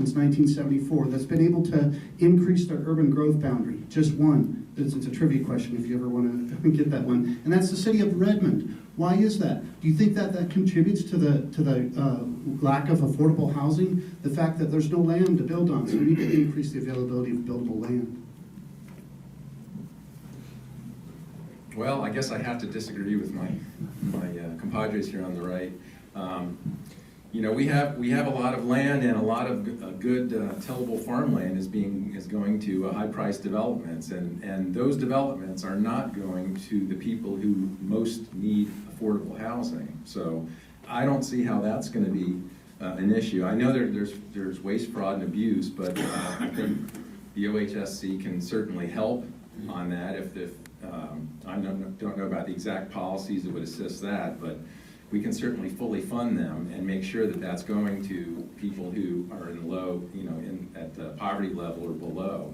since 1974 that's been able to increase their urban growth boundary. Just one. It's a trivia question if you ever want to get that one. And that's the city of Redmond. Why is that? Do you think that that contributes to the lack of affordable housing? The fact that there's no land to build on, so we need to increase the availability of buildable land. Well, I guess I have to disagree with my compadres here on the right. You know, we have a lot of land, and a lot of good tillable farmland is going to high-priced developments, and those developments are not going to the people who most need affordable housing. So I don't see how that's going to be an issue. I know there's waste, fraud, and abuse, but I think the OHSC can certainly help on that. If I don't know about the exact policies that would assist that, but we can certainly fully fund them and make sure that that's going to people who are in low, you know, at the poverty level or below.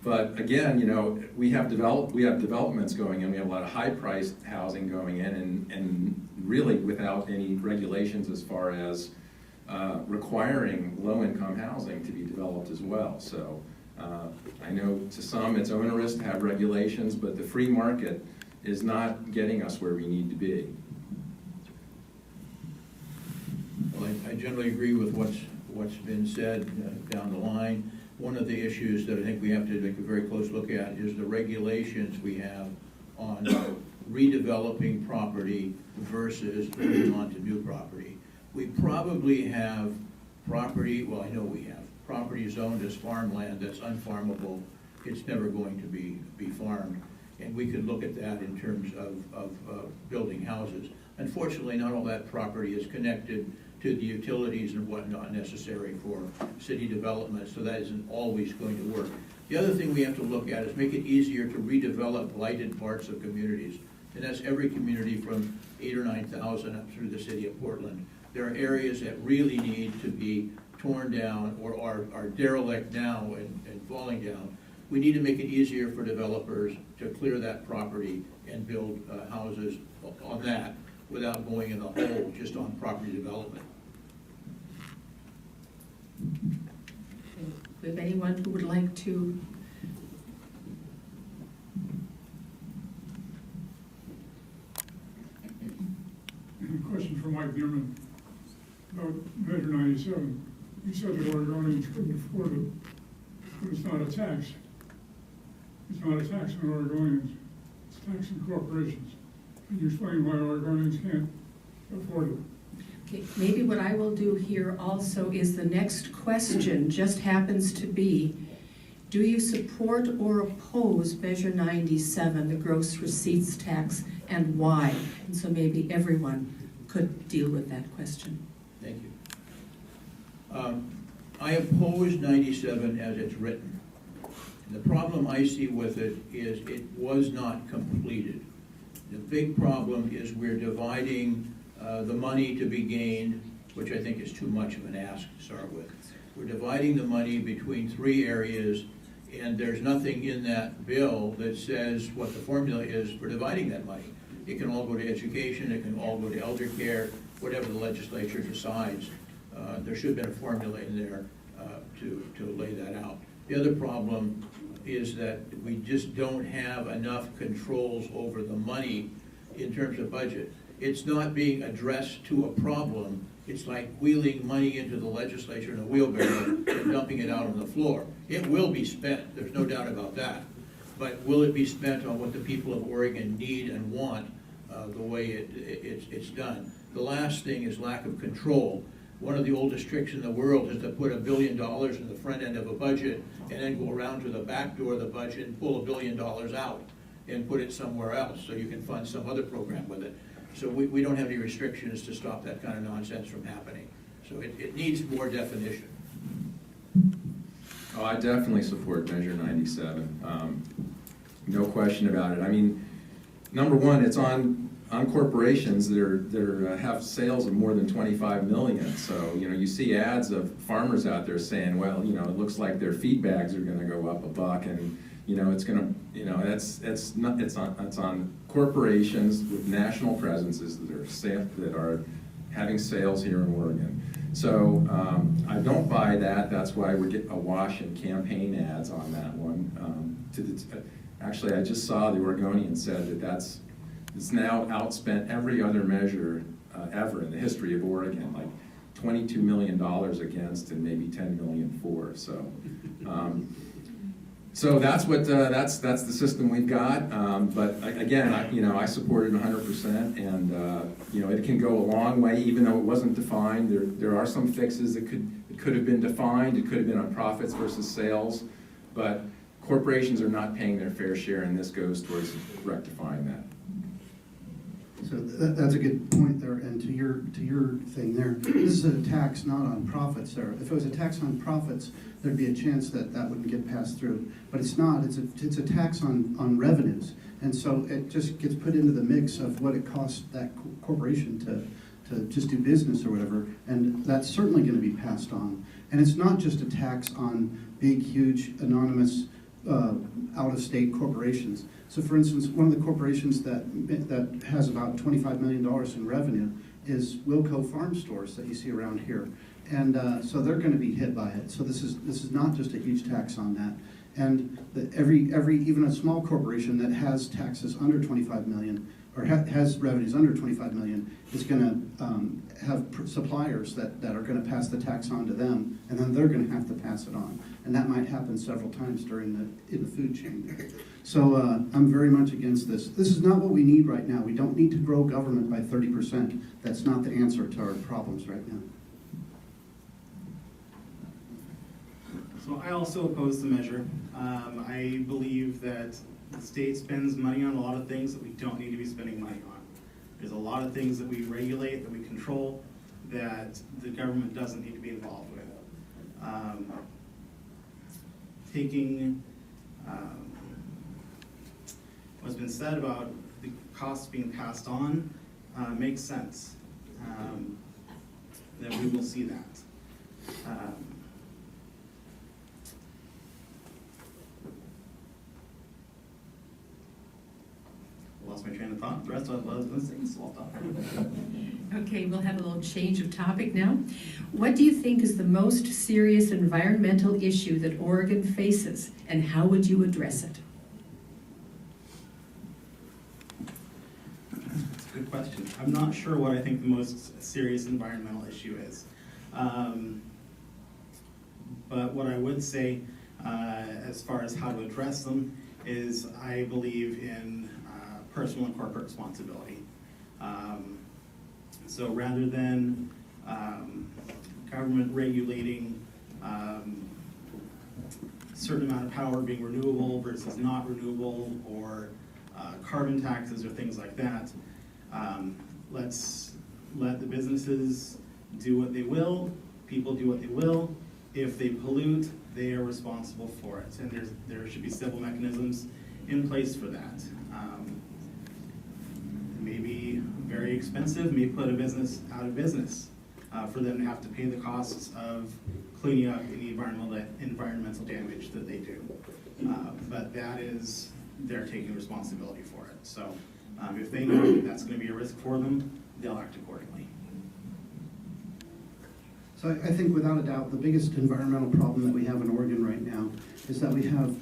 But again, you know, we have developments going in. We have a lot of high-priced housing going in, and really without any regulations as far as requiring low-income housing to be developed as well. So I know to some it's onerous to have regulations, but the free market is not getting us where we need to be. Well, I generally agree with what's been said down the line. One of the issues that I think we have to take a very close look at is the regulations we have on redeveloping property versus moving on to new property. We probably have property, well, I know we have, property zoned as farmland that's unfarmable. It's never going to be farmed. And we could look at that in terms of building houses. Unfortunately, not all that property is connected to the utilities and whatnot necessary for city development, so that isn't always going to work. The other thing we have to look at is make it easier to redevelop blighted parts of communities. And that's every community from 8,000 or 9,000 up through the city of Portland. There are areas that really need to be torn down or are derelict now and falling down. We need to make it easier for developers to clear that property and build houses on that without going in the hole just on property development. With anyone who would like to? A question for Mike Bierman about Measure 97. You said that Oregonians couldn't afford it, but it's not a tax. It's not a tax on Oregonians. It's taxing corporations. Can you explain why Oregonians can't afford it? Okay, maybe what I will do here also is the next question just happens to be, do you support or oppose Measure 97, the gross receipts tax, and why? And so maybe everyone could deal with that question. Thank you. I oppose 97 as it's written. And the problem I see with it is it was not completed. The big problem is we're dividing the money to be gained, which I think is too much of an ask to start with. We're dividing the money between three areas, and there's nothing in that bill that says what the formula is for dividing that money. It can all go to education, it can all go to elder care, whatever the legislature decides. There should have been a formula in there to lay that out. The other problem is that we just don't have enough controls over the money in terms of budget. It's not being addressed to a problem. It's like wheeling money into the legislature in a wheelbarrow and dumping it out on the floor. It will be spent, there's no doubt about that. But will it be spent on what the people of Oregon need and want the way it's done? The last thing is lack of control. One of the oldest tricks in the world is to put $1 billion in the front end of a budget and then go around to the back door of the budget and pull $1 billion out and put it somewhere else so you can fund some other program with it. So we don't have any restrictions to stop that kind of nonsense from happening. So it needs more definition. Oh, I definitely support Measure 97. No question about it. I mean, number one, it's on corporations that have sales of more than 25 million. So, you know, you see ads of farmers out there saying, well, you know, it looks like their feed bags are going to go up $1, and you know, it's going to, you know, it's on corporations with national presences that are having sales here in Oregon. So I don't rectify that. That's why we're getting awash in campaign ads on that one. Actually, I just saw the Oregonian said that it's now outspent every other measure ever in the history of Oregon, like $22 million against and maybe $10 million for. So that's what that's the system we've got. But again, I support it 100%, and it can go a long way, even though it wasn't defined. There are some fixes that could have been defined. It could have been on profits versus sales, but corporations are not paying their fair share, and this goes towards rectifying that. So that's a good point there, and to your thing there, this is a tax not on profits there. If it was a tax on profits, there'd be a chance that wouldn't get passed through, but it's not. It's a tax on revenues, and so it just gets put into the mix of what it costs that corporation to just do business or whatever, and that's certainly going to be passed on. And it's not just a tax on big, huge, anonymous, out-of-state corporations. So for instance, one of the corporations that has about $25 million in revenue is Wilco Farm Stores that you see around here. And so they're going to be hit by it. So this is not just a huge tax on that. And even a small corporation that has taxes under 25 million or has revenues under 25 million is going to have suppliers that are going to pass the tax on to them, and then they're going to have to pass it on. And that might happen several times in the food chain. So I'm very much against this. This is not what we need right now. We don't need to grow government by 30%. That's not the answer to our problems right now. So I also oppose the measure. I believe that the state spends money on a lot of things that we don't need to be spending money on. There's a lot of things that we regulate, that we control, that the government doesn't need to be involved with. Taking what's been said about the costs being passed on makes sense. That we will see that. Lost my train of thought. The rest of what I was going to say, so I'll stop. Okay, we'll have a little change of topic now. What do you think is the most serious environmental issue that Oregon faces, and how would you address it? That's a good question. I'm not sure what I think the most serious environmental issue is. But what I would say, as far as how to address them, is I believe in personal and corporate responsibility. So rather than government regulating a certain amount of power being renewable versus not renewable, or carbon taxes or things like that, let's let the businesses do what they will, people do what they will. If they pollute, they are responsible for it, and there should be civil mechanisms in place for that. It may be very expensive, may put a business out of business for them to have to pay the costs of cleaning up any environmental damage that they do. But that is, they're taking responsibility for it. So if they know that that's going to be a risk for them, they'll act accordingly. So I think without a doubt, the biggest environmental problem that we have in Oregon right now is that we have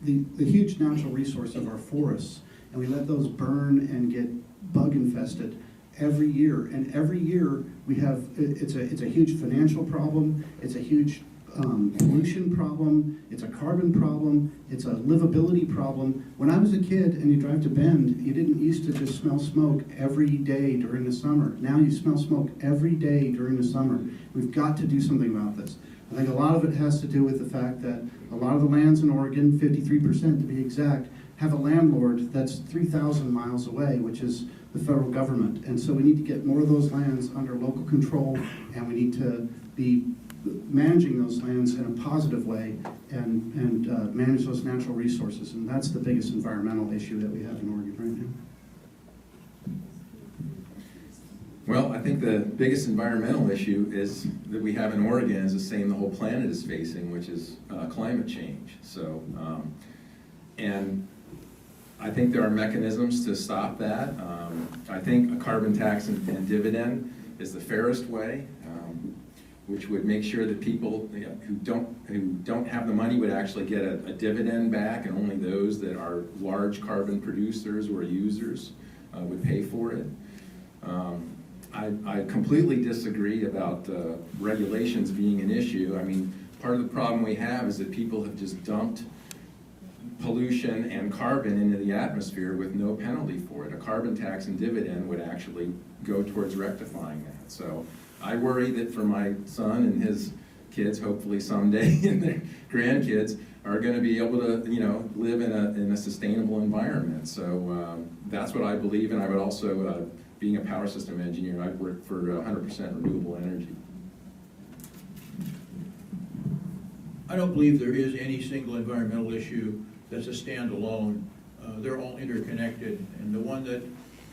the huge natural resource of our forests, and we let those burn and get bug infested every year. And every year we have, it's a huge financial problem, it's a huge pollution problem, it's a carbon problem, it's a livability problem. When I was a kid and you drive to Bend, you didn't used to just smell smoke every day during the summer. Now you smell smoke every day during the summer. We've got to do something about this. I think a lot of it has to do with the fact that a lot of the lands in Oregon, 53% to be exact, have a landlord that's 3,000 miles away, which is the federal government. And so we need to get more of those lands under local control, and we need to be managing those lands in a positive way and manage those natural resources. And that's the biggest environmental issue that we have in Oregon right now. Well, I think the biggest environmental issue is that we have in Oregon is the same the whole planet is facing, which is climate change. So, and I think there are mechanisms to stop that. I think a carbon tax and dividend is the fairest way. which would make sure that people who don't have the money would actually get a dividend back, and only those that are large carbon producers or users would pay for it. I completely disagree about regulations being an issue. I mean, part of the problem we have is that people have just dumped pollution and carbon into the atmosphere with no penalty for it. A carbon tax and dividend would actually go towards rectifying that. So I worry that for my son and his kids, hopefully someday, and their grandkids, are going to be able to, live in a sustainable environment. So that's what I believe, and I would also, being a power system engineer, I've worked for 100% renewable energy. I don't believe there is any single environmental issue that's a standalone. They're all interconnected, and the one that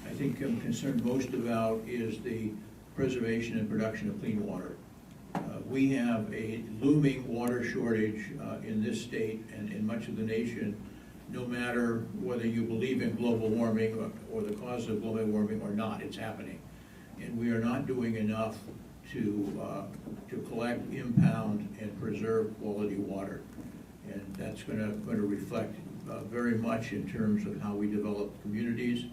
I think I'm concerned most about is the preservation and production of clean water. We have a looming water shortage in this state and in much of the nation, no matter whether you believe in global warming or the cause of global warming or not, it's happening. And we are not doing enough to collect, impound, and preserve quality water. And that's going to reflect very much in terms of how we develop communities,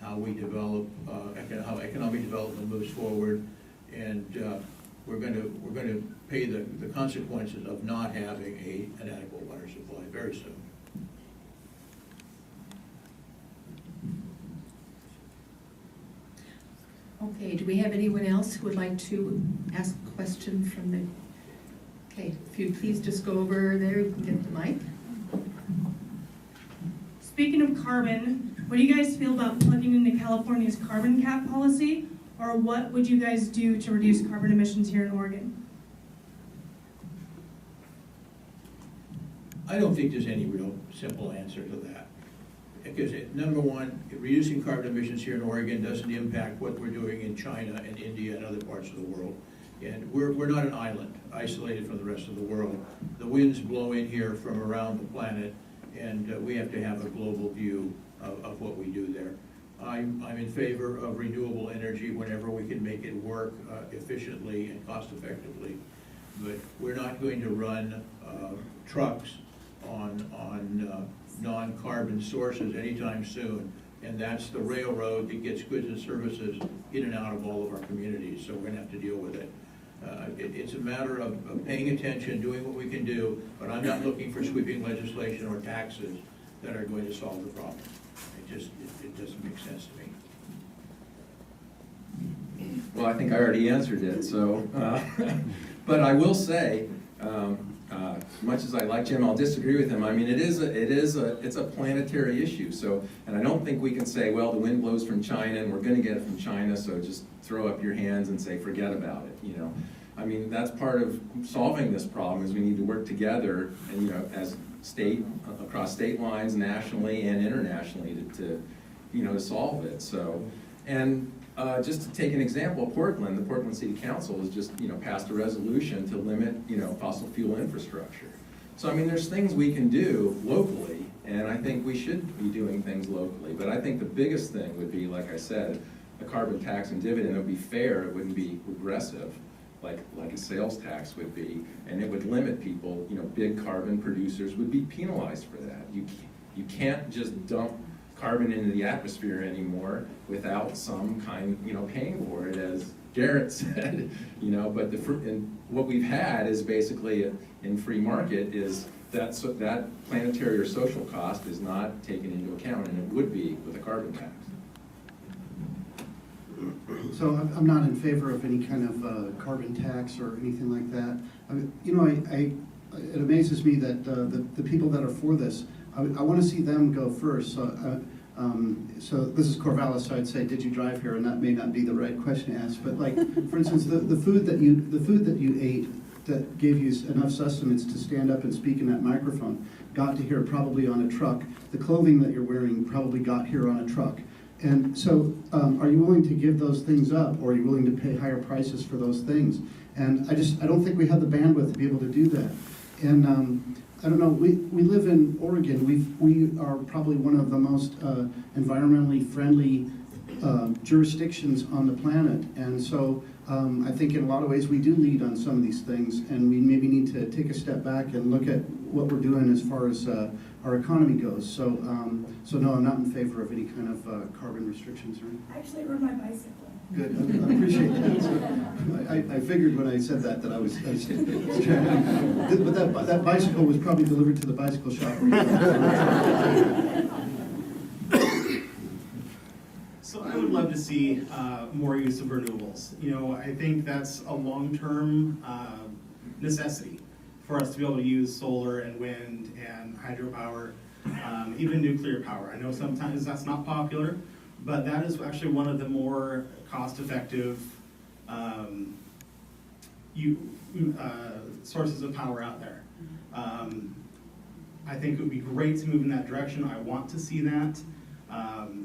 how we develop, how economic development moves forward, and we're going to pay the consequences of not having an adequate water supply very soon. Okay, do we have anyone else who would like to ask a question from the, okay, if you'd please just go over there, you can get the mic. Speaking of carbon, what do you guys feel about plugging into California's carbon cap policy? Or what would you guys do to reduce carbon emissions here in Oregon? I don't think there's any real simple answer to that. Because number one, reducing carbon emissions here in Oregon doesn't impact what we're doing in China and India and other parts of the world. And we're not an island, isolated from the rest of the world. The winds blow in here from around the planet, and we have to have a global view of what we do there. I'm in favor of renewable energy whenever we can make it work efficiently and cost effectively. But we're not going to run trucks on non-carbon sources anytime soon. And that's the railroad that gets goods and services in and out of all of our communities. So we're going to have to deal with it. It's a matter of paying attention, doing what we can do, but I'm not looking for sweeping legislation or taxes that are going to solve the problem. It doesn't make sense to me. Well, I think I already answered it, so, but I will say, as much as I like Jim, I'll disagree with him. I mean, it's a planetary issue. So, and I don't think we can say, well, the wind blows from China and we're going to get it from China, so just throw up your hands and say, forget about it. I mean, that's part of solving this problem is we need to work together, and as across state lines, nationally and internationally, to solve it. So, and just to take an example, Portland, the Portland City Council has just, passed a resolution to limit, fossil fuel infrastructure. So, I mean, there's things we can do locally, and I think we should be doing things locally. But I think the biggest thing would be, like I said, a carbon tax and dividend. It would be fair, it wouldn't be regressive, like a sales tax would be, and it would limit people, big carbon producers would be penalized for that. You can't just dump carbon into the atmosphere anymore without some kind, paying for it, as Garrett said, but and what we've had is basically in free market is that planetary or social cost is not taken into account, and it would be with a carbon tax. So I'm not in favor of any kind of carbon tax or anything like that. It amazes me that the people that are for this, I want to see them go first. So this is Corvallis, so I'd say, did you drive here? And that may not be the right question to ask. But like, for instance, the food that you ate that gave you enough sustenance to stand up and speak in that microphone got to here probably on a truck. The clothing that you're wearing probably got here on a truck. And so are you willing to give those things up, or are you willing to pay higher prices for those things? And I don't think we have the bandwidth to be able to do that. And I don't know, we live in Oregon. We are probably one of the most environmentally friendly jurisdictions on the planet. And so I think in a lot of ways we do lead on some of these things, and we maybe need to take a step back and look at what we're doing as far as our economy goes. So no, I'm not in favor of any kind of carbon restrictions or anything. I actually rode my bicycle. Good, I appreciate that. So, I figured when I said that I was trying, but that bicycle was probably delivered to the bicycle shop. So I would love to see more use of renewables. You know, I think that's a long-term necessity for us to be able to use solar and wind and hydropower, even nuclear power. I know sometimes that's not popular, but that is actually one of the more cost-effective sources of power out there. I think it would be great to move in that direction. I want to see that.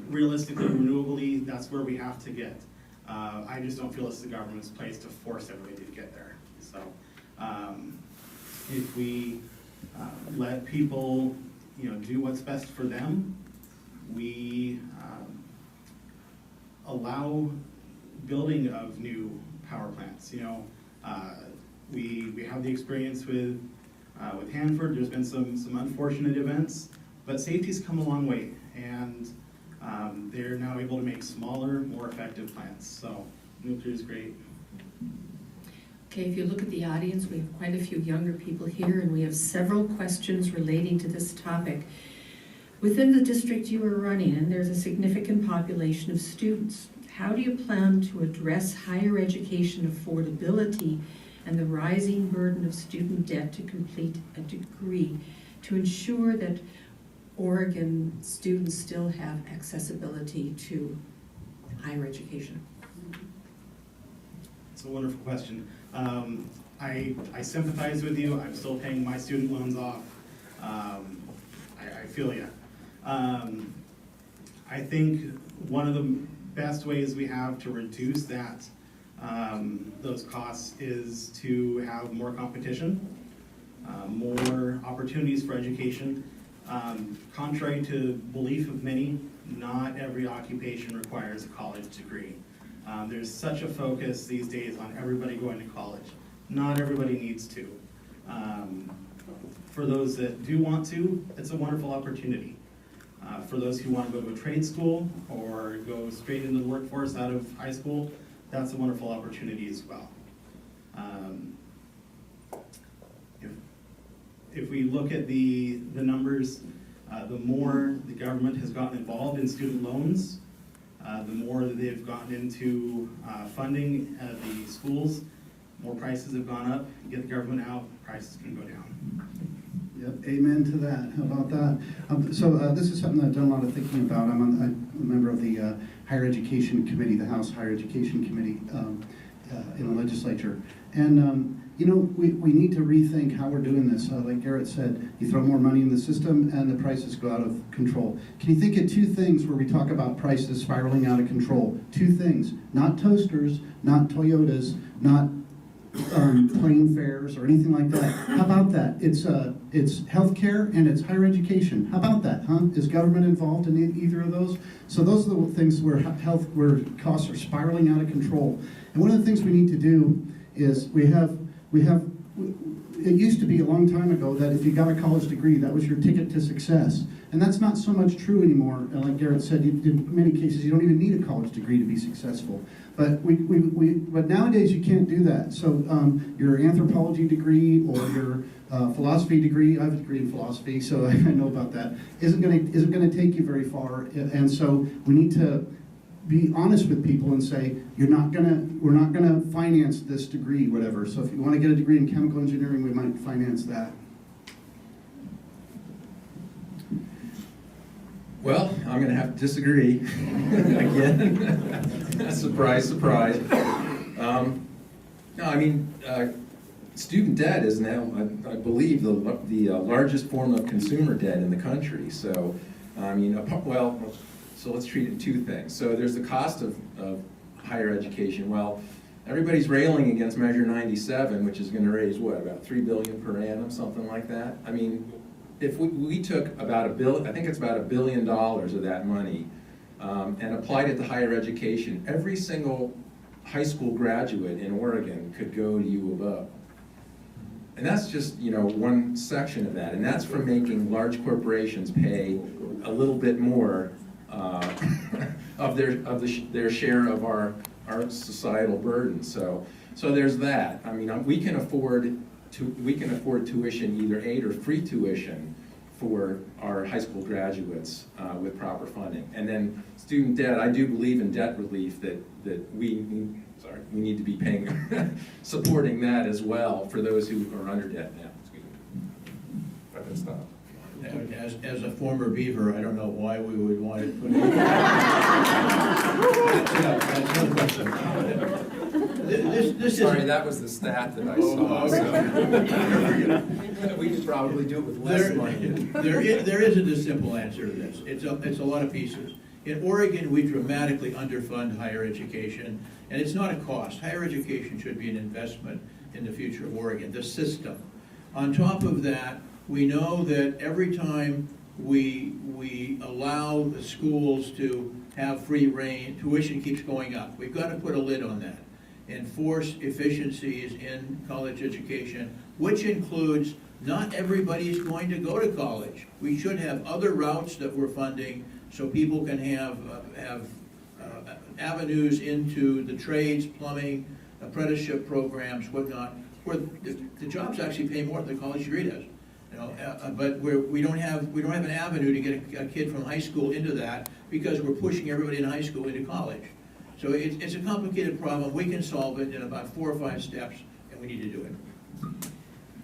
Realistically, renewably, that's where we have to get. I just don't feel it's the government's place to force everybody to get there. So if we let people, do what's best for them, we allow building of new power plants. We have the experience with Hanford. There's been some unfortunate events, but safety's come a long way, and they're now able to make smaller, more effective plants. So nuclear is great. Okay, if you look at the audience, we have quite a few younger people here, and we have several questions relating to this topic. Within the district you are running, and there's a significant population of students, how do you plan to address higher education affordability and the rising burden of student debt to complete a degree to ensure that Oregon students still have accessibility to higher education? It's a wonderful question. I sympathize with you. I'm still paying my student loans off. I feel you. I think one of the best ways we have to reduce that those costs is to have more competition, more opportunities for education. Contrary to belief of many, not every occupation requires a college degree. There's such a focus these days on everybody going to college. Not everybody needs to. For those that do want to, it's a wonderful opportunity. For those who want to go to a trade school or go straight into the workforce out of high school, that's a wonderful opportunity as well. If we look at the numbers, the more the government has gotten involved in student loans, the more that they've gotten into funding at the schools, more prices have gone up. Get the government out, prices can go down. Yep, amen to that. How about that? This is something that I've done a lot of thinking about. I'm a member of the Higher Education Committee, the House Higher Education Committee in the legislature. And, we need to rethink how we're doing this. Like Garrett said, you throw more money in the system and the prices go out of control. Can you think of two things where we talk about prices spiraling out of control? Two things, not toasters, not Toyotas, not plane fares or anything like that. How about that? It's healthcare and it's higher education. How about that, huh? Is government involved in either of those? So those are the things where where costs are spiraling out of control. And one of the things we need to do is we have. It used to be a long time ago that if you got a college degree, that was your ticket to success. And that's not so much true anymore. Like Garrett said, in many cases, you don't even need a college degree to be successful. But but nowadays you can't do that. So your anthropology degree or your philosophy degree, I have a degree in philosophy, so I know about that, isn't going to take you very far. And so we need to be honest with people and say, we're not gonna finance this degree, whatever. So if you want to get a degree in chemical engineering, we might finance that. Well, I'm going to have to disagree again. Surprise, surprise. No, I mean, student debt is now, I believe, the largest form of consumer debt in the country. So, I mean, so let's treat it in two things. So there's the cost of higher education. Well, everybody's railing against Measure 97, which is going to raise, what, about $3 billion per annum, something like that? I mean, if we took about I think it's about $1 billion of that money and applied it to higher education, every single high school graduate in Oregon could go to U of O. And that's just, one section of that, and that's for making large corporations pay a little bit more of their share of our societal burden. So there's that. I mean, we can afford tuition, either aid or free tuition, for our high school graduates with proper funding. And then student debt, I do believe in debt relief that we need to be paying, supporting that as well for those who are under debt now. Excuse me. If I can stop. As a former Beaver, I don't know why we would want to put it. That's no question. This is. Sorry, that was the stat that I saw. Oh, So. We could probably do it with less money. There isn't a simple answer to this. It's a lot of pieces. In Oregon, we dramatically underfund higher education, and it's not a cost. Higher education should be an investment in the future of Oregon, the system. On top of that, we know that every time we allow the schools to have free rein, tuition keeps going up. We've got to put a lid on that and force efficiencies in college education, which includes not everybody is going to go to college. We should have other routes that we're funding so people can have avenues into the trades, plumbing, apprenticeship programs, whatnot, where the jobs actually pay more than the college degree does. But we don't have an avenue to get a kid from high school into that because we're pushing everybody in high school into college. So it's a complicated problem. We can solve it in about 4 or 5 steps, and we need to do it.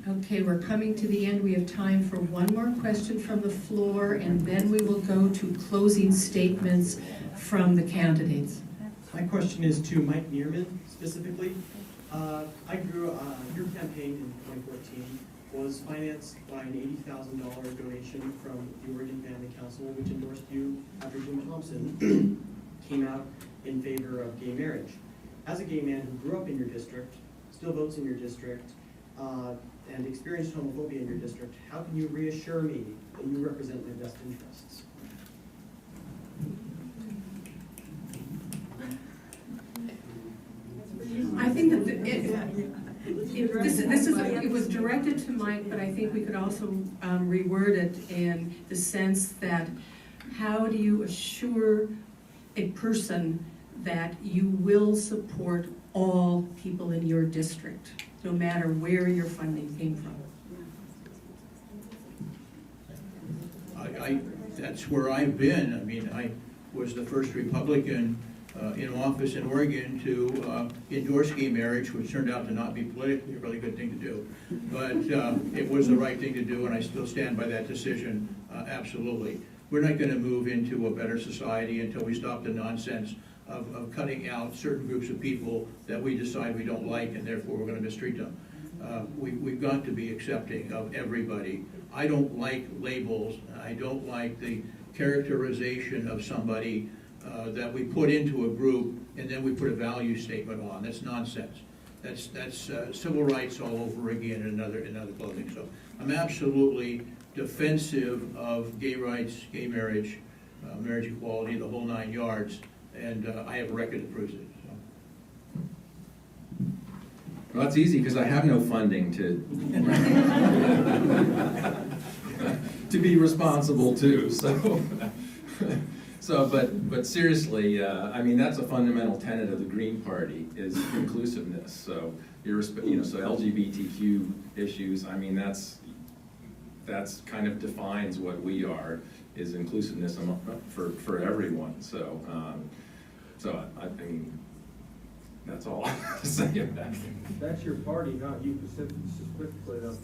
Okay, we're coming to the end. We have time for one more question from the floor, and then we will go to closing statements from the candidates. My question is to Mike Neerman specifically. Your campaign in 2014 was financed by an $80,000 donation from the Oregon Family Council, which endorsed you after Jim Thompson came out in favor of gay marriage. As a gay man who grew up in your district, still votes in your district, and experienced homophobia in your district, how can you reassure me that you represent my best interests? I think that it was directed to Mike, but I think we could also reword it in the sense that how do you assure a person that you will support all people in your district, no matter where your funding came from? That's where I've been. I mean, I was the first Republican in office in Oregon to endorse gay marriage, which turned out to not be politically a really good thing to do. But it was the right thing to do, and I still stand by that decision, absolutely. We're not going to move into a better society until we stop the nonsense of cutting out certain groups of people that we decide we don't like, and therefore we're going to mistreat them. We've got to be accepting of everybody. I don't like labels. I don't like the characterization of somebody that we put into a group and then we put a value statement on. That's nonsense. That's civil rights all over again in another clothing. So I'm absolutely defensive of gay rights, gay marriage, marriage equality, the whole 9 yards, and I have a record that proves it. So. Well, that's easy because I have no funding to be responsible to. But seriously, I mean, that's a fundamental tenet of the Green Party is inclusiveness. So so LGBTQ issues. I mean, that's kind of defines what we are, is inclusiveness for everyone. So I mean, that's all I have to say about it. That's your party, not you specifically, though.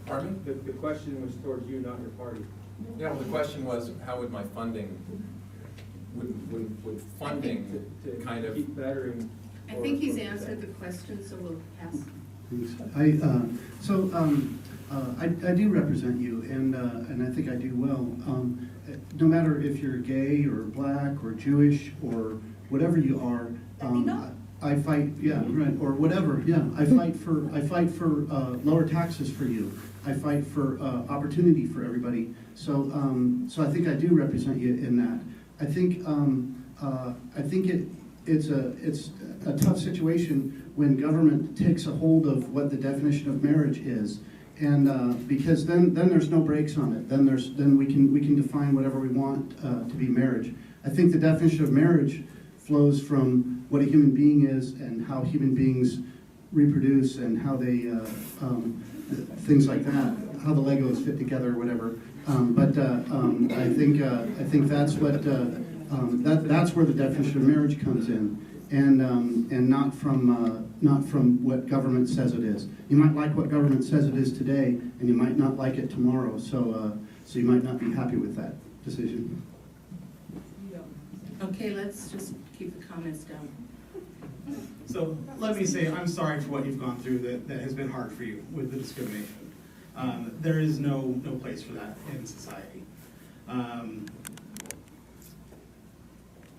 Pardon? The question was towards you, not your party. Yeah, well, the question was, how would my funding, would funding To kind of... keep bettering. I think he's answered the question, so we'll pass. I do represent you, and I think I do well. No matter if you're gay or black or Jewish or whatever you are, I fight, yeah, right, or whatever, yeah. I fight for lower taxes for you. I fight for opportunity for everybody. So I think I do represent you in that. I think it's a tough situation when government takes a hold of what the definition of marriage is. And because then there's no brakes on it. Then we can define whatever we want to be marriage. I think the definition of marriage flows from what a human being is and how human beings reproduce and how they things like that, how the Legos fit together or whatever. I think that's what that's where the definition of marriage comes in, and not from what government says it is. You might like what government says it is today, and you might not like it tomorrow. So you might not be happy with that decision. Okay, let's just keep the comments down. So let me say, I'm sorry for what you've gone through that has been hard for you with the discrimination. There is no place for that in society. I'm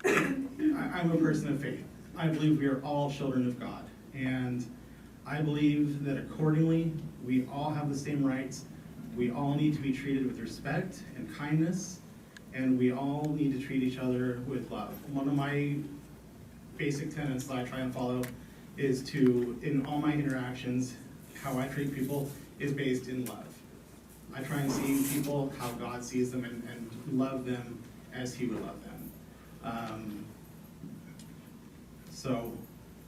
a person of faith. I believe we are all children of God. And I believe that accordingly, we all have the same rights. We all need to be treated with respect and kindness. And we all need to treat each other with love. One of my basic tenets that I try and follow is to, in all my interactions, how I treat people is based in love. I try and see people how God sees them and love them as He would love them. So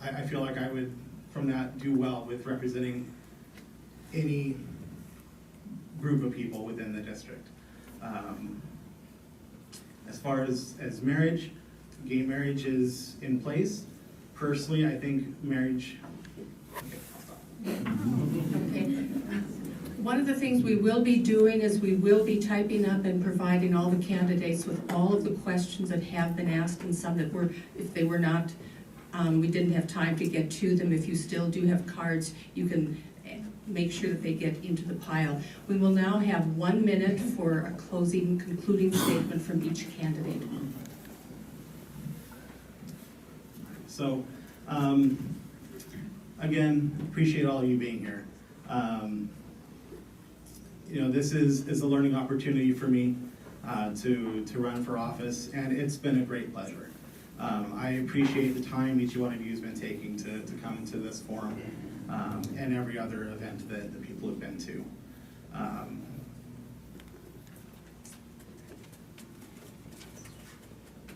I feel like I would, from that, do well with representing any group of people within the district. As far as marriage, gay marriage is in place. Personally, I think marriage, okay, I'll stop. Okay. One of the things we will be doing is we will be typing up and providing all the candidates with all of the questions that have been asked and some that were, if they were not, we didn't have time to get to them. If you still do have cards, you can make sure that they get into the pile. We will now have 1 minute for a concluding statement from each candidate. So, again, appreciate all of you being here. This is a learning opportunity for me to run for office, and it's been a great pleasure. I appreciate the time each one of you has been taking to come to this forum and every other event that the people have been to.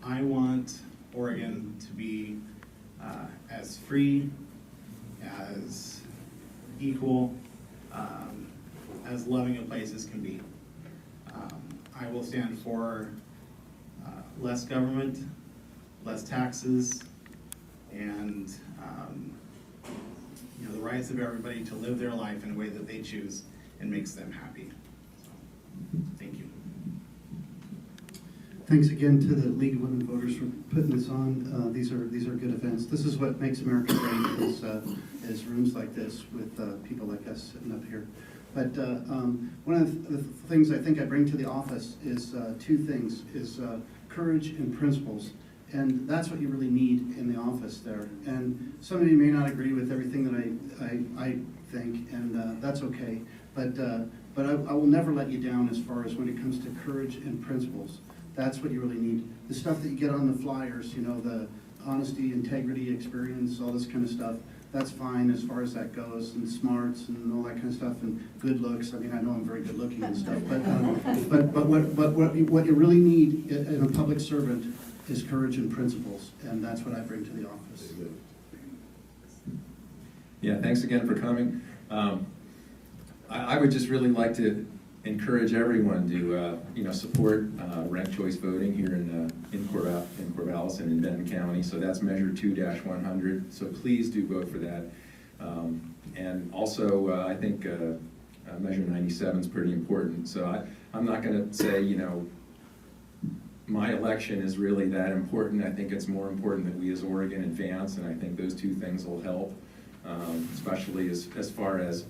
I want Oregon to be as free, as equal, as loving a place as can be. I will stand for less government, less taxes, and the rights of everybody to live their life in a way that they choose and makes them happy. So, thank you. Thanks again to the League of Women Voters for putting this on. These are good events. This is what makes America great, is rooms like this with people like us sitting up here. But one of the things I think I bring to the office is two things, is courage and principles. And that's what you really need in the office there. And some of you may not agree with everything that I think, and that's okay. But I will never let you down as far as when it comes to courage and principles. That's what you really need. The stuff that you get on the flyers, the honesty, integrity, experience, all this kind of stuff, that's fine as far as that goes, and smarts and all that kind of stuff, and good looks. I mean, I know I'm very good looking and stuff, but what you really need in a public servant is courage and principles, and that's what I bring to the office. Yeah, thanks again for coming. I would just really like to encourage everyone to support ranked choice voting here in Corvallis and in Benton County. So that's Measure 2-100. So please do vote for that. And also, I think Measure 97 is pretty important. So I'm not going to say my election is really that important. I think it's more important that we as Oregon advance, and I think those two things will help, especially as far as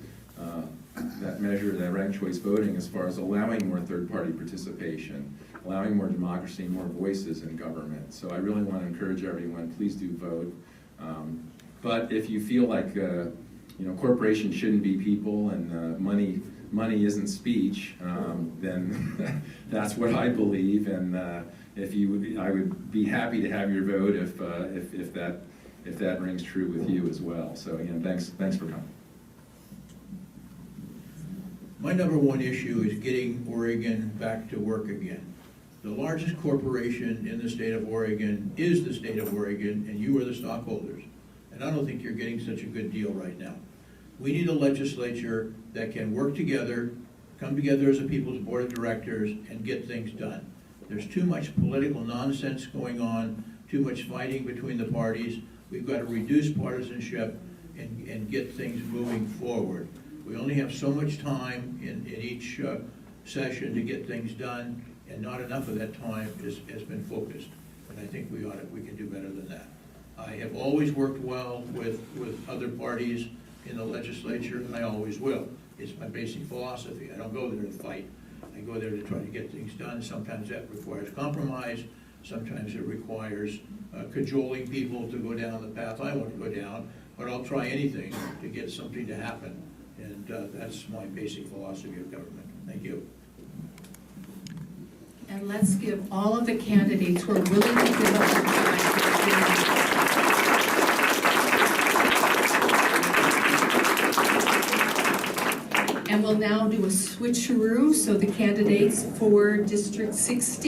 that measure, that ranked choice voting, as far as allowing more third-party participation, allowing more democracy, more voices in government. So I really want to encourage everyone, please do vote. But if you feel like corporations shouldn't be people and money money isn't speech, then that's what I believe, and I would be happy to have your vote if that rings true with you as well. So again, thanks for coming. My number one issue is getting Oregon back to work again. The largest corporation in the state of Oregon is the state of Oregon, and you are the stockholders. And I don't think you're getting such a good deal right now. We need a legislature that can work together, come together as a people's board of directors, and get things done. There's too much political nonsense going on, too much fighting between the parties. We've got to reduce partisanship and get things moving forward. We only have so much time in each session to get things done, and not enough of that time has been focused. And I think we can do better than that. I have always worked well with other parties in the legislature, and I always will. It's my basic philosophy. I don't go there to fight. I go there to try to get things done. Sometimes that requires compromise. Sometimes it requires cajoling people to go down the path I want to go down, but I'll try anything to get something to happen. And that's my basic philosophy of government. Thank you. And let's give all of the candidates who are willing to give up their time. And we'll now do a switcheroo, so the candidates for District 16.